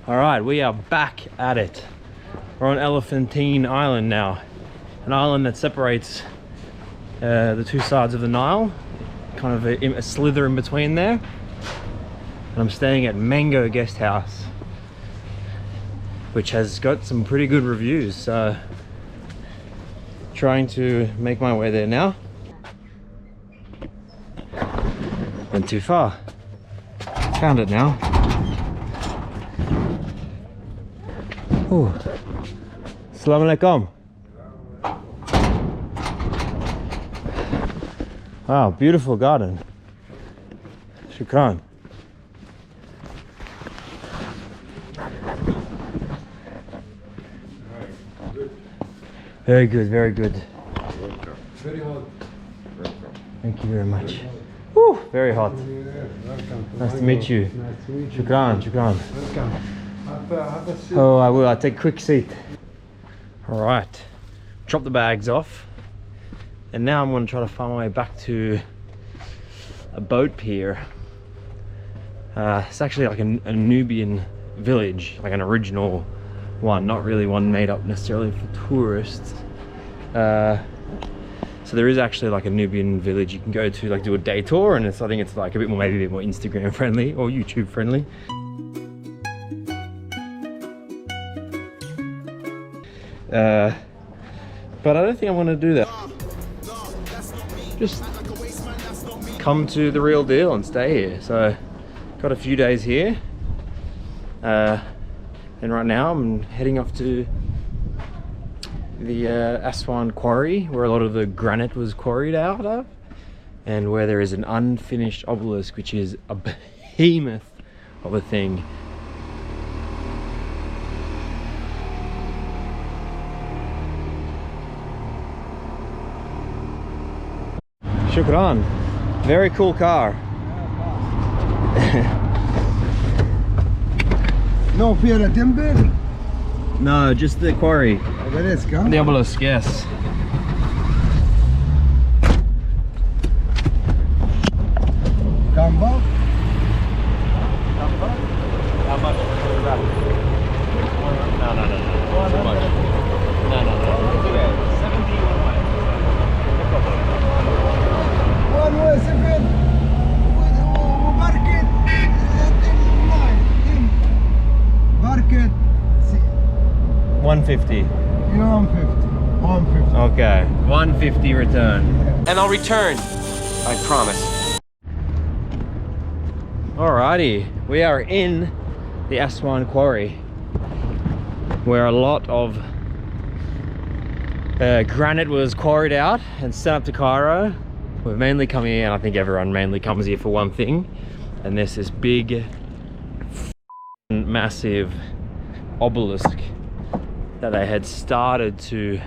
All right, we are back at it. We're on Elephantine Island now. An island that separates the two sides of the Nile. Kind of a slither in between there. And I'm staying at Mango Guesthouse, which has got some pretty good reviews. So trying to make my way there now. Went too far. Found it now. Oh, Assalamu alaikum. Wow, beautiful garden. Shukran. Very good, very good. Welcome. Very hot. Welcome. Thank you very much. Woo, very hot. Welcome. Nice to meet you. Nice to meet you. Shukran, shukran. Welcome. Have a seat. Oh, I will. I'll take a quick seat. All right. Drop the bags off. And now I'm going to try to find my way back to a boat pier. It's actually like a Nubian village, like an original one, not really one made up necessarily for tourists. So there is actually like a Nubian village you can go to, like do a day tour, and I think it's like a bit more, maybe a bit more Instagram friendly or YouTube friendly. But I don't think I want to do that. Just come to the real deal and stay here. So got a few days here, and right now I'm heading off to the Aswan quarry, where a lot of the granite was quarried out of, and where there is an unfinished obelisk, which is a behemoth of a thing. Shukran. Very cool car. No fear a temple? No, just the quarry. Obelisk, huh? The obelisk, yes. Come back. How much for that? No. Too much. No. It's okay. 17 one way. No problem. One way, seven. Market. Market. 150. 150. 150. Okay. 150 return. And I'll return, I promise. Alrighty, we are in the Aswan quarry, where a lot of granite was quarried out and sent up to Cairo. We've mainly come here, and I think everyone mainly comes here for one thing, and there's this big massive obelisk that they had started to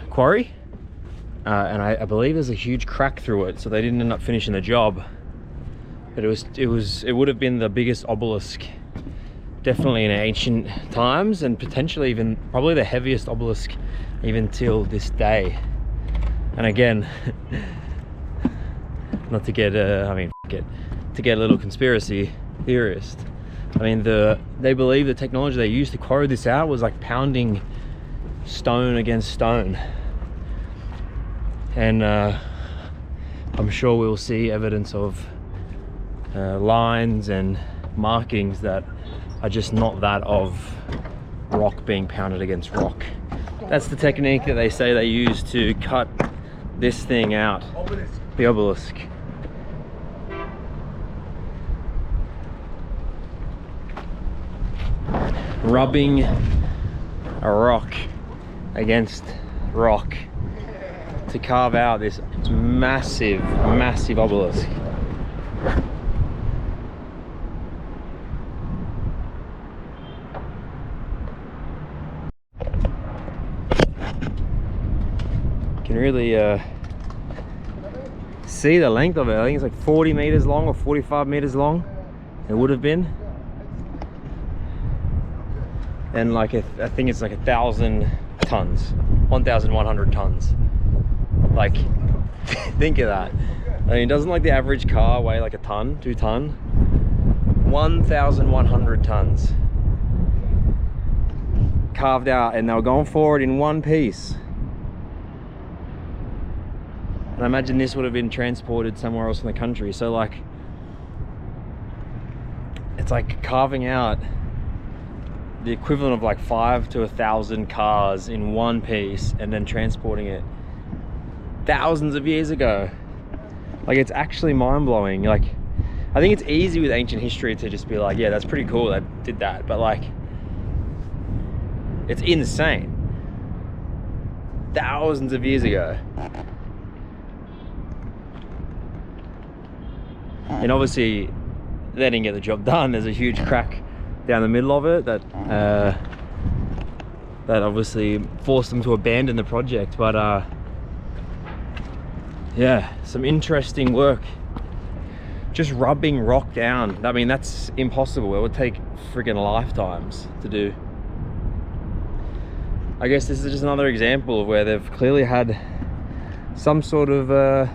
quarry, and I believe there's a huge crack through it, so they didn't end up finishing the job. But it would have been the biggest obelisk definitely in ancient times, and potentially even probably the heaviest obelisk even till this day. And again, not to get to get a little conspiracy theorist, I mean, they believe the technology they used to quarry this out was like pounding stone against stone. And I'm sure we'll see evidence of lines and markings that are just not that of rock being pounded against rock. That's the technique that they say they use to cut this thing out, the obelisk. Rubbing a rock against rock to carve out this massive obelisk. You can really see the length of it. I think it's like 40 meters long or 45 meters long. It would have been. And like I think it's like 1,000 tons, 1,100 tons. Like, think of that. I mean, doesn't like the average car weigh like a ton, 2 ton? 1,100 tons. Carved out, and they were going forward in one piece. And I imagine this would have been transported somewhere else in the country. So like, it's like carving out the equivalent of like 5 to 1,000 cars in one piece and then transporting it thousands of years ago. Like, it's actually mind-blowing. Like, I think it's easy with ancient history to just be like, yeah, that's pretty cool, they did that, but like, it's insane. Thousands of years ago. And obviously they didn't get the job done. There's a huge crack down the middle of it that that obviously forced them to abandon the project. But yeah, some interesting work. Just rubbing rock down. I mean, that's impossible. It would take friggin' lifetimes to do. I guess this is just another example of where they've clearly had some sort of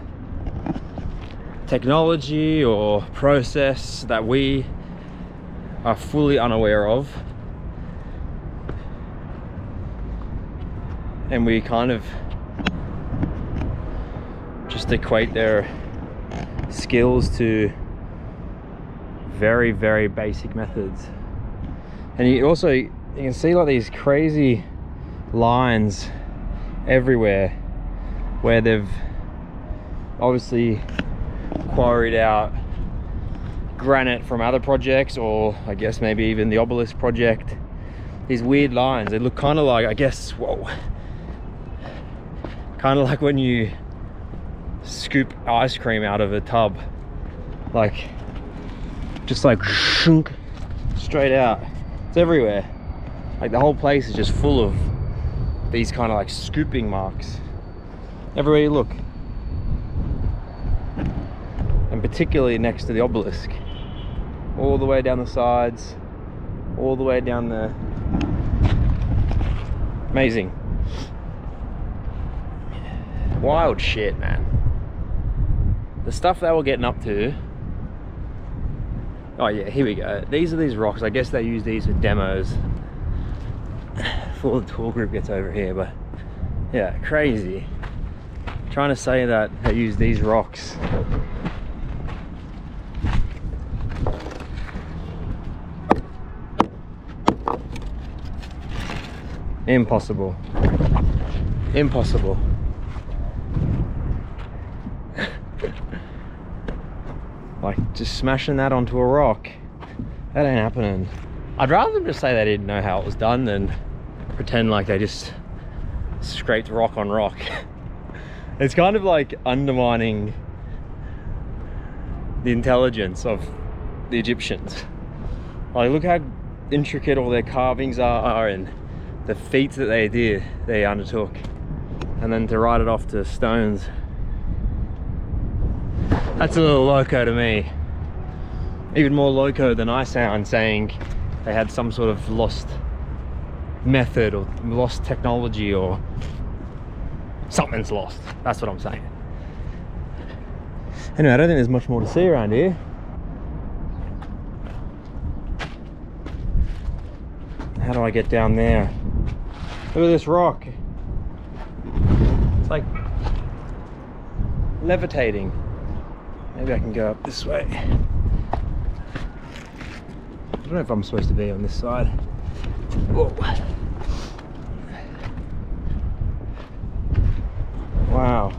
technology or process that we are fully unaware of, and we kind of just equate their skills to very, very basic methods. And you can see like these crazy lines everywhere where they've obviously quarried out granite from other projects, or I guess maybe even the Obelisk project. These weird lines, they look kind of like, I guess, whoa, kind of like when you scoop ice cream out of a tub, like just like shunk straight out. It's everywhere. Like the whole place is just full of these kind of like scooping marks everywhere you look, and particularly next to the obelisk, all the way down the sides, all the way down the... Amazing. Wild shit, man. The stuff they were getting up to. Oh yeah, here we go. These are these rocks. I guess they use these for demos before the tour group gets over here. But yeah, crazy. Trying to say that they use these rocks. Impossible. Impossible. Like, just smashing that onto a rock, that ain't happening. I'd rather them just say they didn't know how it was done than pretend like they just scraped rock on rock. It's kind of like undermining the intelligence of the Egyptians. Like, look how intricate all their carvings are and the feats that they undertook, and then to write it off to stones. That's a little loco to me. Even more loco than I sound, saying they had some sort of lost method or lost technology, or something's lost. That's what I'm saying. Anyway, I don't think there's much more to see around here. How do I get down there? Look at this rock. It's like levitating. Maybe I can go up this way. I don't know if I'm supposed to be on this side. Whoa. Wow.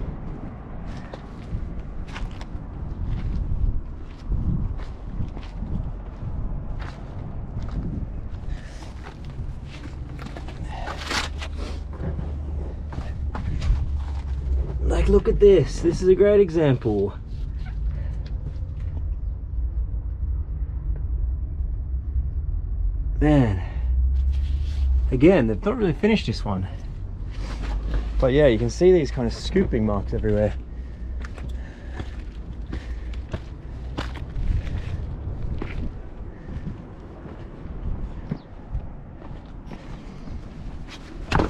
Like, look at this. This is a great example. Man, again, they've not really finished this one, but yeah, you can see these kind of scooping marks everywhere. Have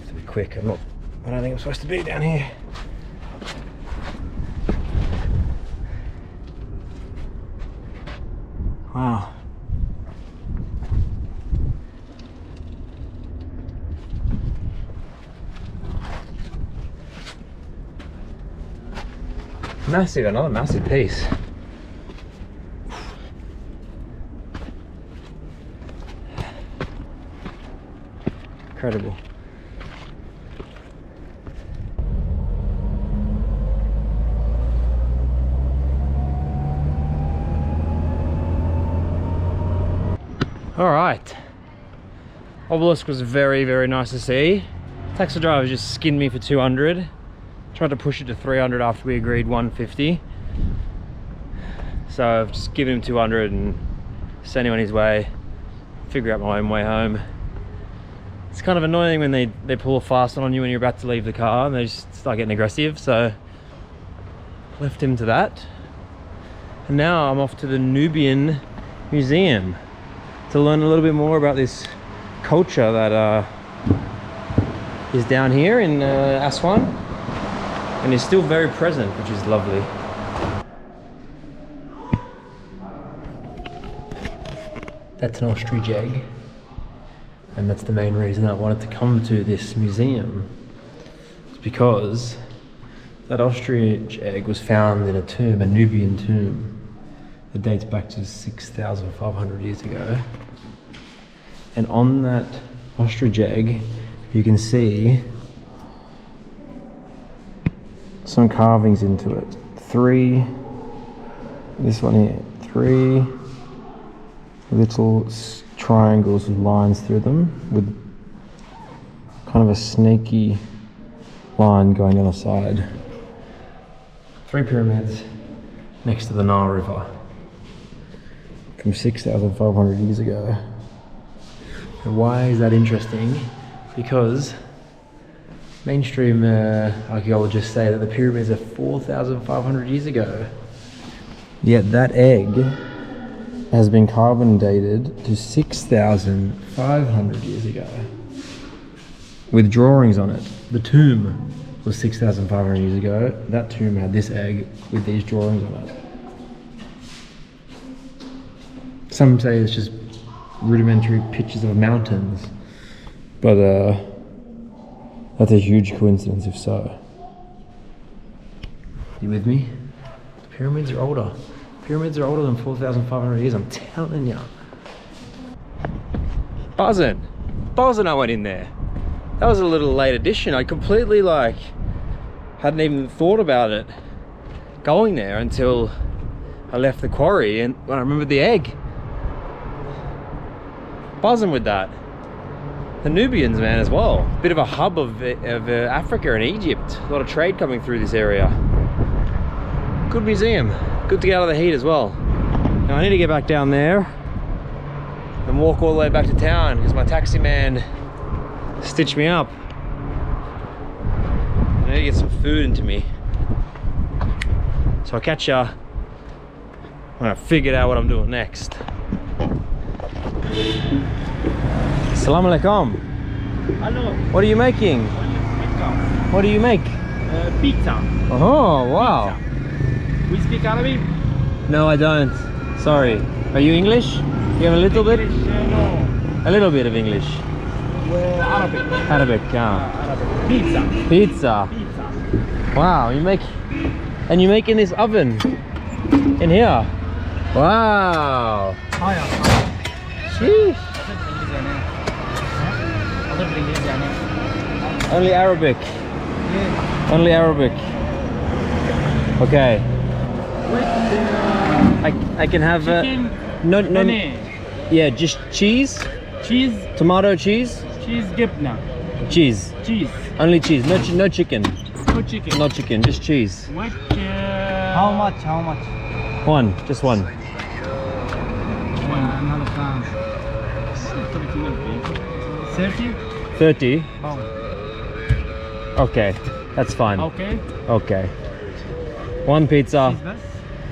to be quick. I don't think I'm supposed to be down here. Massive, another massive piece. Incredible. All right. Obelisk was very, very nice to see. Taxi driver just skinned me for 200. Tried to push it to 300 after we agreed 150. So I've just given him 200 and sent him on his way. Figure out my own way home. It's kind of annoying when they pull a fast one on you when you're about to leave the car and they just start getting aggressive. So left him to that. And now I'm off to the Nubian Museum to learn a little bit more about this culture that is down here in Aswan and is still very present, which is lovely. That's an ostrich egg, and that's the main reason I wanted to come to this museum. It's because that ostrich egg was found in a tomb, a Nubian tomb, that dates back to 6,500 years ago. And on that ostrich egg, you can see some carvings into it. 3, this one here, 3 little triangles with lines through them, with kind of a snaky line going on the side. 3 pyramids next to the Nile River from 6,500 years ago. And why is that interesting? Because mainstream archaeologists say that the pyramids are 4,500 years ago. Yet that egg has been carbon dated to 6,500 years ago with drawings on it. The tomb was 6,500 years ago. That tomb had this egg with these drawings on it. Some say it's just rudimentary pictures of mountains, but that's a huge coincidence if so. You with me? The pyramids are older. Pyramids are older than 4,500 years, I'm telling ya. Buzzing I went in there. That was a little late addition. I completely hadn't even thought about it going there until I left the quarry and when I remembered the egg. Buzzing with that. The Nubians, man, as well. Bit of a hub of Africa and Egypt. A lot of trade coming through this area. Good museum. Good to get out of the heat as well. Now I need to get back down there and walk all the way back to town because my taxi man stitched me up. I need to get some food into me. So I'll catch ya when I figured out what I'm doing next. Assalamu alaikum. Hello. What are you making? What do you make? Pizza. Oh, wow. Pizza. We speak Arabic? No, I don't. Sorry. Are you English? You have a little bit? English, no. A little bit of English. Arabic. Arabic, yeah. Arabic. Pizza. Pizza. Pizza. Wow, you make in this oven in here. Wow. Sheesh. Only Arabic. Only Arabic. Okay. I can have no. Yeah, just cheese. Cheese. Tomato cheese. Cheese gibna. Cheese. Cheese. Only cheese. No chicken. No chicken. No chicken. Just cheese. What? How much? How much? One. Just one. Another pound. 30? 30. Pound. Okay, that's fine. Okay. Okay. One pizza.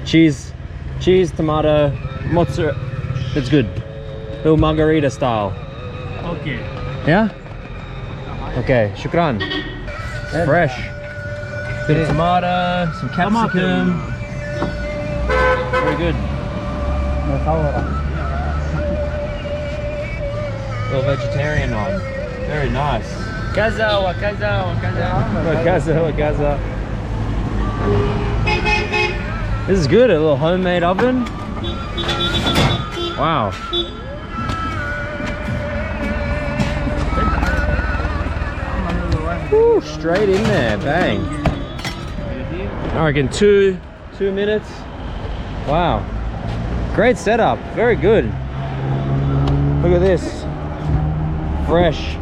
Cheese. Cheese, tomato, mozzarella. That's good. Little margarita style. Okay. Yeah? Okay, shukran. Fresh. Bit of tomato, some capsicum. Very good. Little vegetarian one. Very nice. Kaza wa kaza wa kaza. Wakaza. This is good, a little homemade oven. Wow. Woo, straight in there, bang. I reckon two minutes. Wow. Great setup, very good. Look at this. Fresh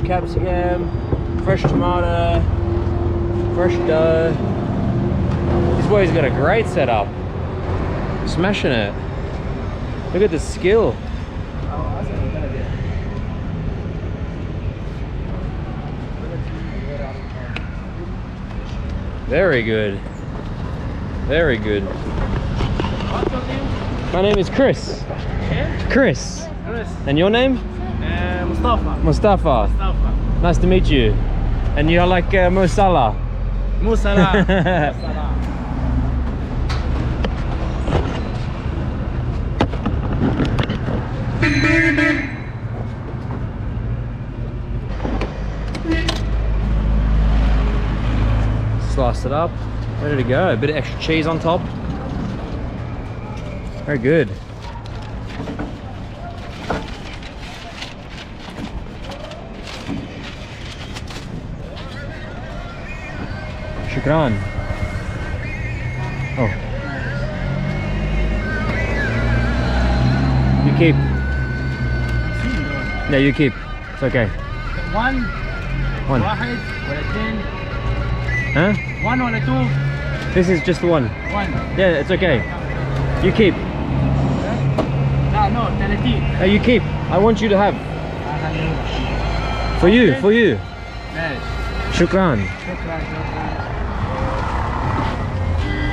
capsicum, fresh tomato, fresh dough. This boy's got a great setup. Smashing it. Look at the skill. Very good. Very good. My name is Chris. Chris. And your name? Mustafa. Mustafa. Nice to meet you. And you're like Mo Salah. Musala. Slice it up, ready to go. A bit of extra cheese on top. Very good. Shukran. Oh. You keep. Yeah, you keep. It's okay. One. واحد ولا اثنين. Huh? One ولا two. This is just the one. One. Yeah, it's okay. You keep. No, 30. You keep. I want you to have. For you, for you. Shukran.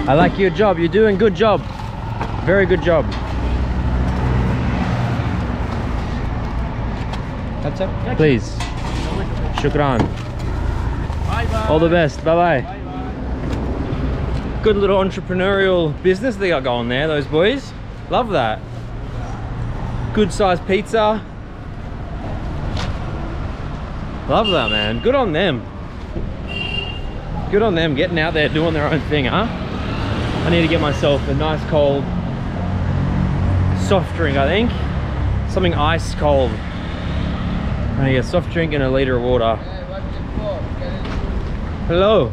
I like your job. You're doing good job. Very good job. That's it. Please. Shukran. Bye bye. All the best. Bye bye. Good little entrepreneurial business they got going there, those boys. Love that. Good sized pizza. Love that, man. Good on them. Good on them getting out there doing their own thing, huh? I need to get myself a nice cold soft drink, I think. Something ice cold. I need a soft drink and a liter of water. Hello.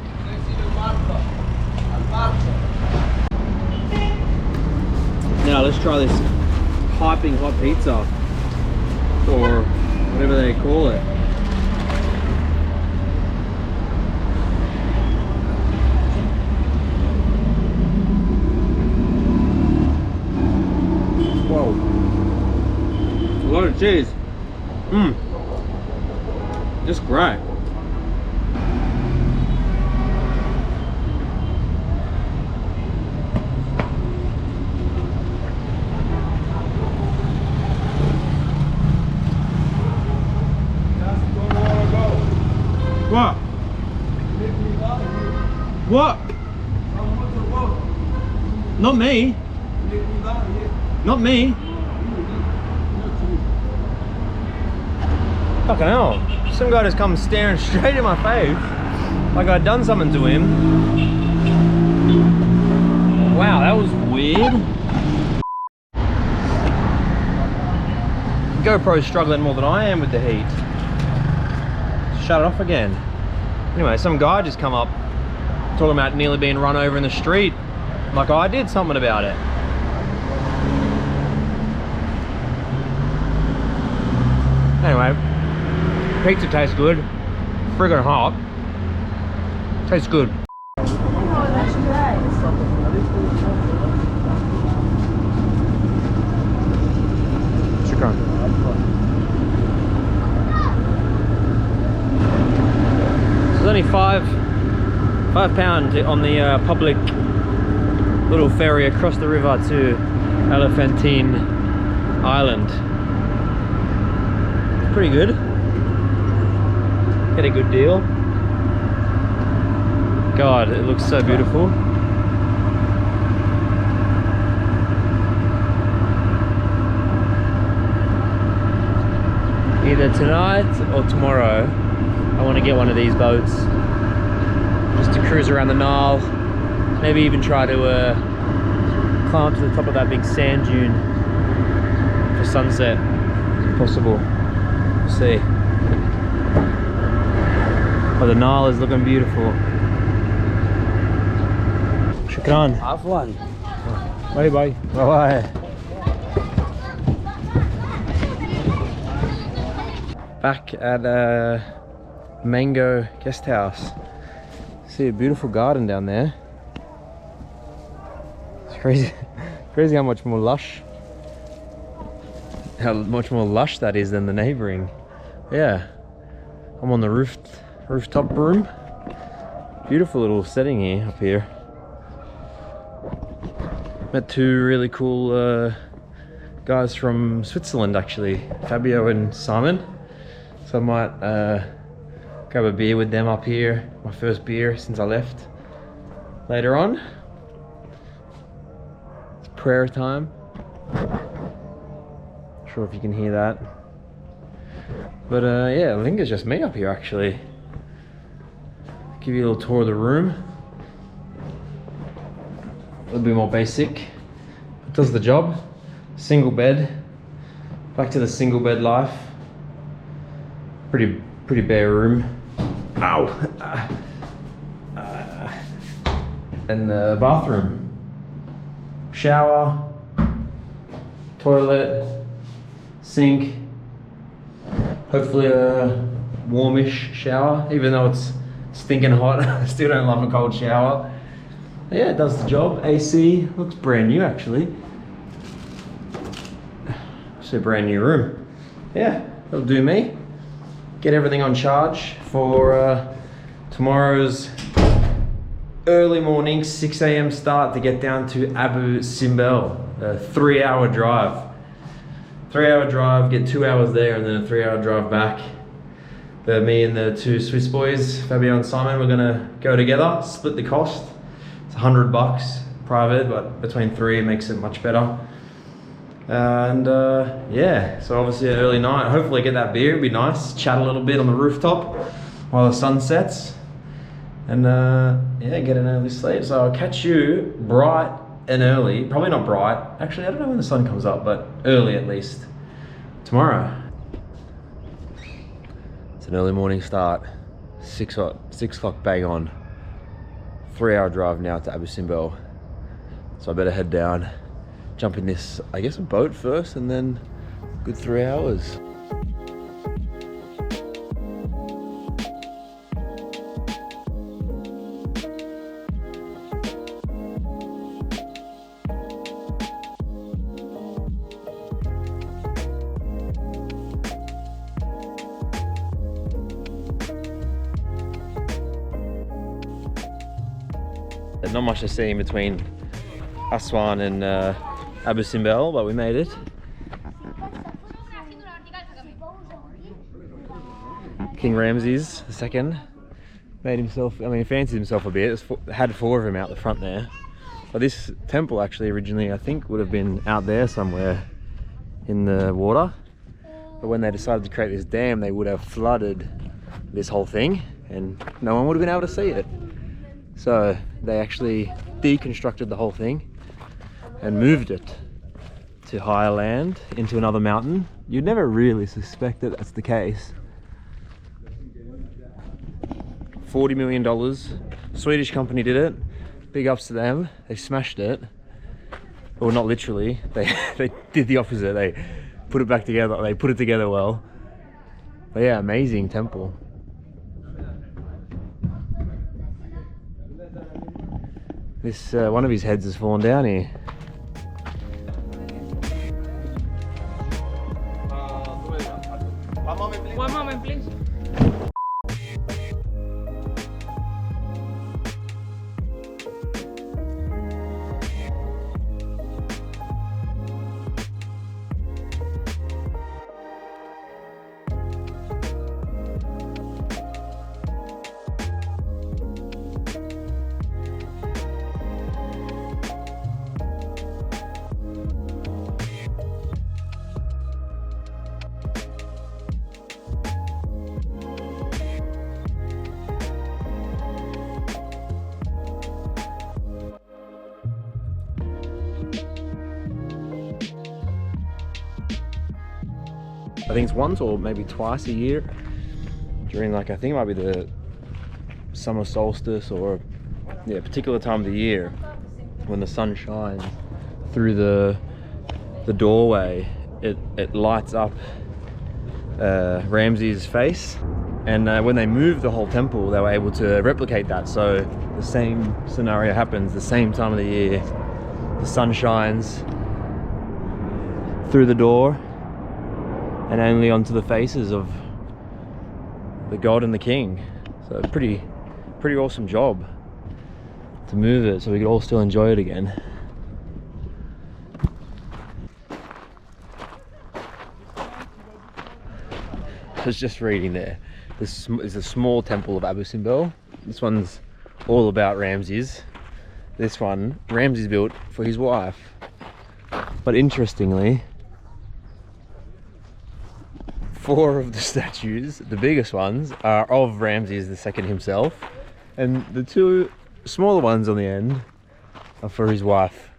Now let's try this piping hot pizza, or whatever they call it. Whoa. A lot of cheese. Mmm. Just great. What? What? Not me. Not me. Fucking hell. Some guy just comes staring straight in my face like I'd done something to him. Wow, that was weird. GoPro's struggling more than I am with the heat. Shut it off again. Anyway, some guy just come up talking about nearly being run over in the street. Like I did something about it. Anyway, pizza tastes good. Friggin' hot. Tastes good. Shukran. There's only £5 on the public little ferry across the river to Elephantine Island. It's pretty good. Get a good deal. God, it looks so beautiful. Either tonight or tomorrow, I want to get one of these boats just to cruise around the Nile, Maybe even try to climb up to the top of that big sand dune for sunset, if possible. We'll see. But the Nile is looking beautiful. Shukran. Aswan. Bye bye. Bye bye. Back at Mango Guesthouse. See a beautiful garden down there. It's crazy, crazy how much more lush that is than the neighboring. Yeah, I'm on the rooftop room. Beautiful little setting here up here. Met two really cool guys from Switzerland actually, Fabio and Simon. So I might grab a beer with them up here. My first beer since I left. Later on. It's prayer time. Not sure if you can hear that. But yeah, I think it's just me up here actually. Give you a little tour of the room. A little bit more basic. It does the job. Single bed. Back to the single bed life. Pretty bare room. Ow. And the bathroom. Shower. Toilet. Sink. Hopefully a warmish shower, even though it's stinking hot. I still don't love a cold shower. But yeah, it does the job. AC looks brand new actually. It's a brand new room. Yeah, that'll do me. Get everything on charge for tomorrow's early morning 6 AM start to get down to Abu Simbel, a 3-hour drive. 3-hour drive, get 2 hours there and then a 3-hour drive back. Me and the two Swiss boys, Fabio and Simon, we're gonna go together, split the cost. It's $100 private, but between three it makes it much better. And yeah, so obviously an early night, hopefully get that beer, it'd be nice, chat a little bit on the rooftop while the sun sets. And yeah, get an early sleep. So I'll catch you bright and early, probably not bright, actually I don't know when the sun comes up, but early at least, tomorrow. It's an early morning start, 6 o'clock bang on. 3-hour drive now to Abu Simbel. So I better head down, jump in this, I guess a boat first and then a good 3 hours. There's not much to see in between Aswan and Abu Simbel, but we made it. King Ramses II made himself, I mean, fancied himself a bit. Had 4 of him out the front there. But this temple actually originally, I think, would have been out there somewhere in the water. But when they decided to create this dam, they would have flooded this whole thing and no one would have been able to see it. So they actually deconstructed the whole thing and moved it to higher land into another mountain. You'd never really suspect that that's the case. $40 million. Swedish company did it. Big ups to them. They smashed it. Well, not literally. They did the opposite. They put it back together. They put it together well. But yeah, amazing temple. This one of his heads has fallen down here. One moment, please. I think it's once or maybe twice a year during, like, I think it might be the summer solstice or yeah, particular time of the year when the sun shines through the doorway. It lights up Ramses' face, and when they moved the whole temple, they were able to replicate that. So the same scenario happens the same time of the year. The sun shines through the door and only onto the faces of the god and the king. So pretty awesome job to move it so we could all still enjoy it again. I was just reading there. This is a small temple of Abu Simbel. This one's all about Ramses. This one, Ramses built for his wife. But interestingly, 4 of the statues, the biggest ones, are of Ramses II himself. And the 2 smaller ones on the end are for his wife,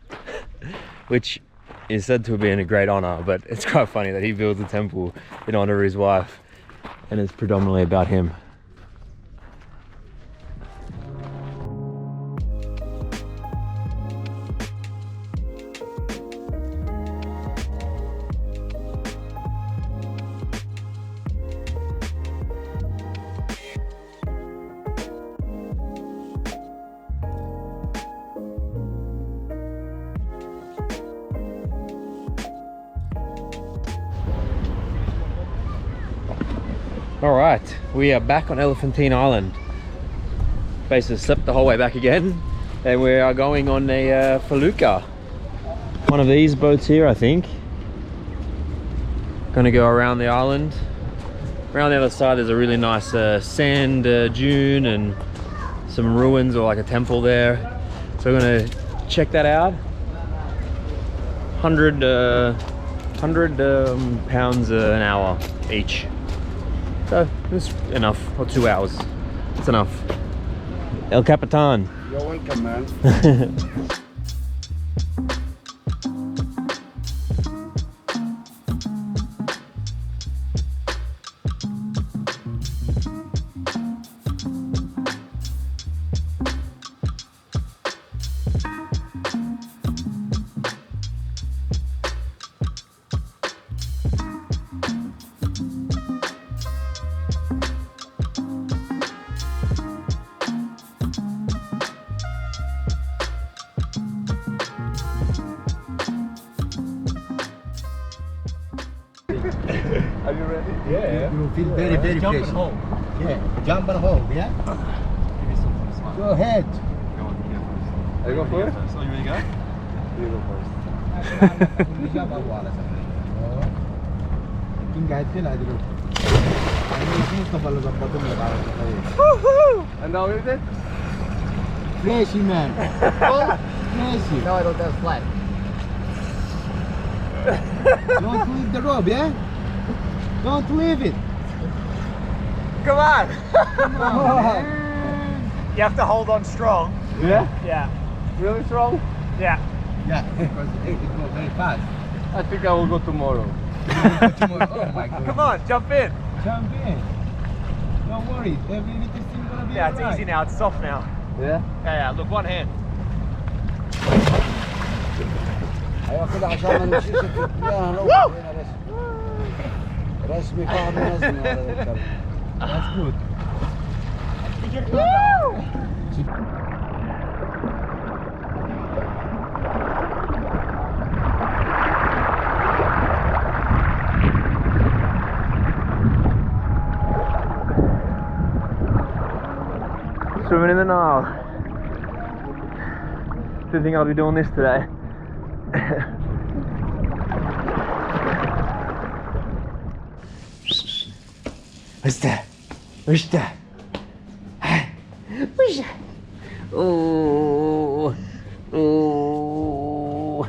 which is said to have been a great honor, but it's quite funny that he builds a temple in honor of his wife and it's predominantly about him. Alright, we are back on Elephantine Island. Basically slept the whole way back again, and we are going on a felucca. One of these boats here, I think. Gonna go around the island. Around the other side there's a really nice sand dune and some ruins or like a temple there. So we're gonna check that out. 100 pounds an hour each. So it's enough, or 2 hours. It's enough. El Capitan. You're welcome, man. Are you ready? Yeah. You feel very, very Jump fresh. and hold. Yeah, jump and hold, yeah? Go ahead. I go first? So you ready to go? You go first. And now is it? Flashy, man. Flashy. No, I don't have flat. Don't leave the rope, yeah? Don't leave it. Come on! Come on, man. You have to hold on strong. Yeah? Yeah. Really strong? Yeah. Yeah, because it goes very fast. I think I will go tomorrow. Oh my God. Come on, jump in. Jump in. Don't worry, every little thing gonna be Yeah, it's alright. easy now. It's soft now. Yeah? Yeah, look, one hand. ايوه كده عشان ما نمشيش في اتجاه نروح هنا رسمي فاهم رسمي ولا الكلام. That's good. Swimming in the Nile. Didn't think I'd be doing this today. What's that? What's that? What's that? Oh, oh.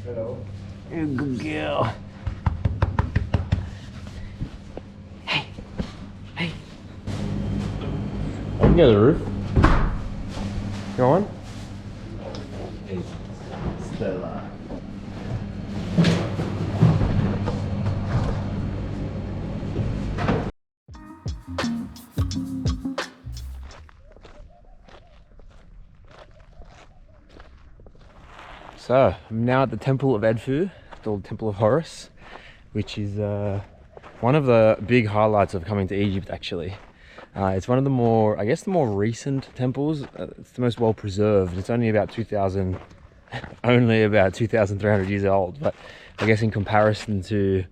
Hello. You're a good girl. Hey, hey. I can go to the roof. Go on. Stella. So I'm now at the Temple of Edfu, the Temple of Horus, which is one of the big highlights of coming to Egypt actually. It's one of the more, I guess, the more recent temples. It's the most well preserved. It's only about 2,300 years old, but I guess in comparison to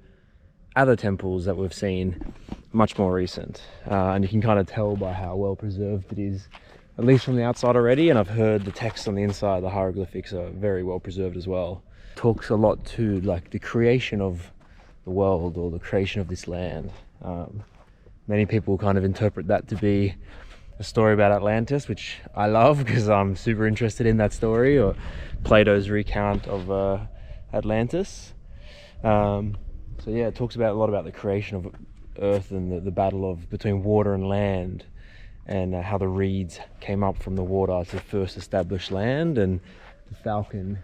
other temples that we've seen, much more recent. And you can kind of tell by how well preserved it is, at least from the outside already. And I've heard the text on the inside, the hieroglyphics are very well preserved as well. Talks a lot to like the creation of the world, or the creation of this land. Many people kind of interpret that to be a story about Atlantis, which I love because I'm super interested in that story, or Plato's recount of Atlantis. So yeah, it talks about a lot about the creation of Earth and the battle between water and land, and how the reeds came up from the water to first establish land, and the falcon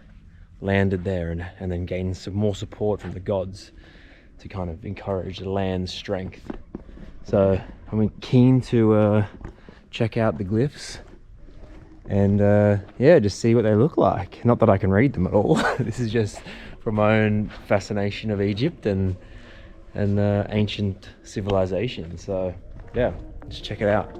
landed there and then gained some more support from the gods to kind of encourage the land's strength. So I'm keen to check out the glyphs and yeah, just see what they look like. Not that I can read them at all. This is just from my own fascination of Egypt and ancient civilization. So yeah, let's check it out.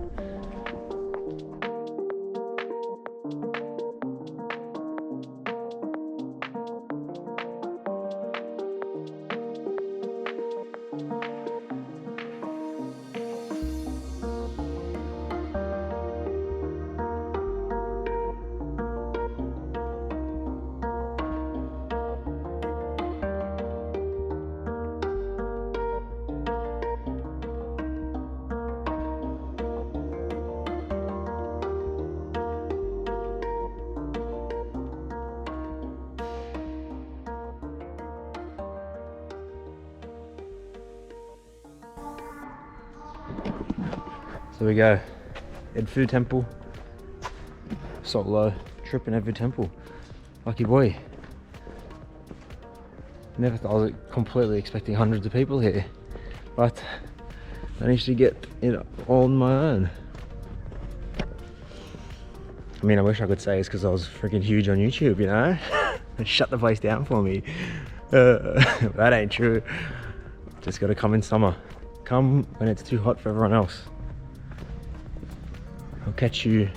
So we go, Edfu Temple, solo trip in Edfu Temple. Lucky boy. Never thought, I was completely expecting hundreds of people here, but managed to get it all on my own. I mean, I wish I could say it's because I was freaking huge on YouTube, you know? Shut the place down for me. That ain't true. Just gotta come in summer. Come when it's too hot for everyone else. I'll catch you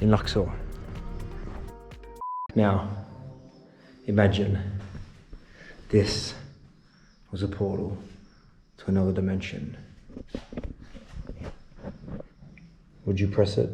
in Luxor. Now, imagine this was a portal to another dimension. Would you press it?